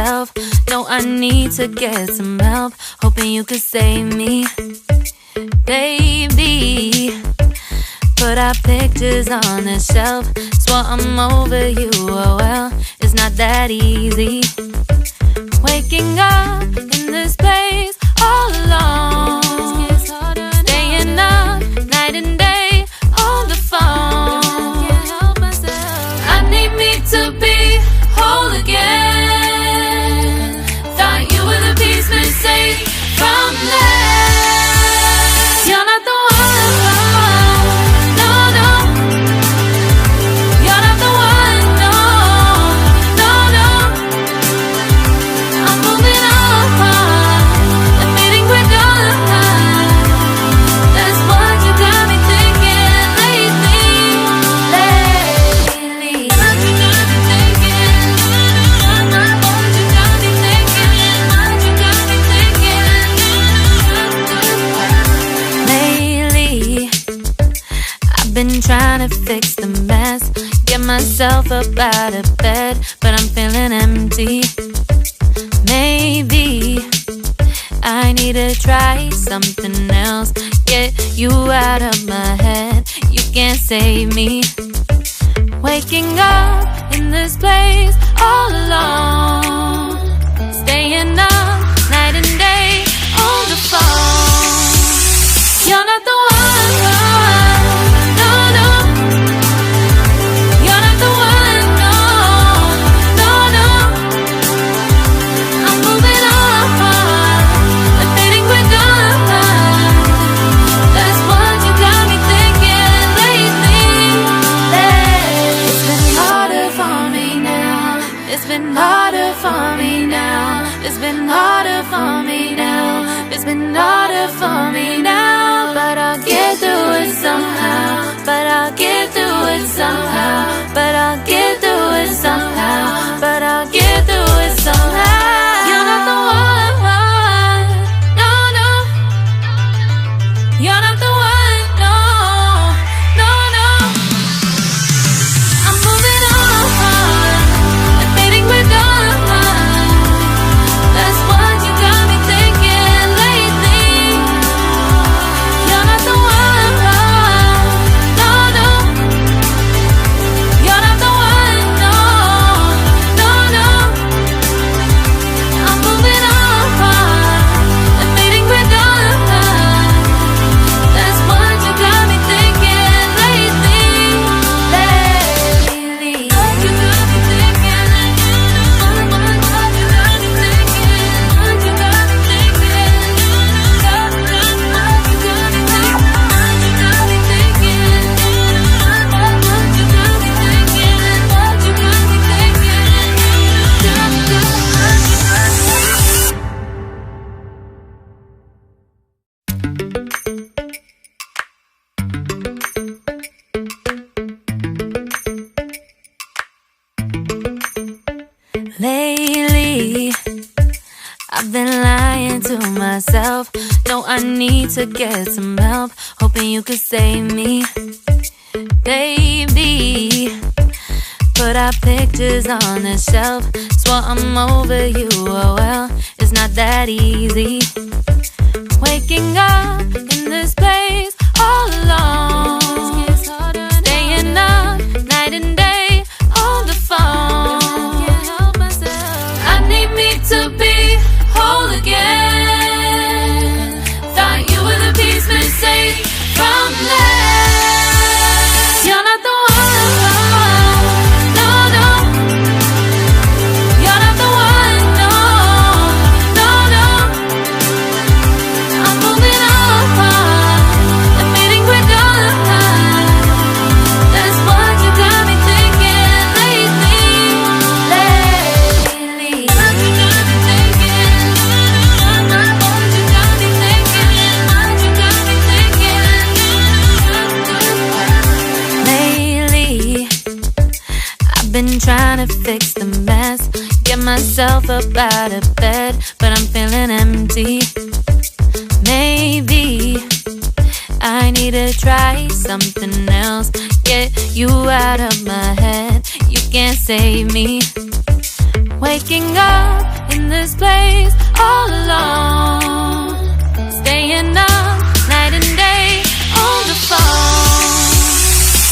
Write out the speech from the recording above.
myself. No, I need to get some help. Hoping you could save me, baby. Put our pictures on the shelf. Swore I'm over you, oh well, it's not that easy. Waking up in this place all alone, staying up night and day on the phone. I need me to be whole again. Thought you were the piece missing from left. You're not the one, no, no. You're not the one, no, no, no. I'm moving on, admitting we're done. That's what you got me thinking lately. What you got me thinking? What you got me thinking? What you got me thinking? Lately, I've been trying to fix the mess, get myself up out of bed, but I'm feeling empty. Maybe I need to try something else, get you out of my head. You can't save me. Waking up in this place all alone, staying up night and day on the phone. You're not the one, no, no. You're not the one, no, no, no. I'm moving on, admitting we're done. That's what you got me thinking lately. It's been harder for me now. It's been harder for me now. It's been harder for me now. It's been harder for me now. But I'll get through it somehow. But I'll get through it somehow. But I'll get through it somehow. But I'll get through it somehow. You're not the one, no, no. You're not the one, no, no, no. I'm moving on, admitting we're done. That's what you got me thinking lately. You're not the one, no, no. You're not the one, no, no, no. I'm moving on, admitting we're done. That's what you got me thinking lately. What you got me thinking? What you got me thinking? What you got me thinking? What you got me thinking? What you got me thinking? What you got me thinking? What you got me thinking? Lately, I've been lying to myself. No, I need to get some help. Hoping you could save me, baby. Put our pictures on the shelf. Swore I'm over you, oh well, it's not that easy. Waking up in this place all alone, staying up night and day on the phone. I need me to be whole again. Thought you were the piece missing from left. You're not the one, no, no. You're not the one, no, no, no. I'm moving on, admitting we're done. That's what you got me thinking lately. What you got me thinking? What you got me thinking? What you got me thinking? Lately, I've been trying to fix the mess, get myself up out of bed, but I'm feeling empty. Maybe I need to try something else, get you out of my head. You can't save me. Waking up in this place all alone.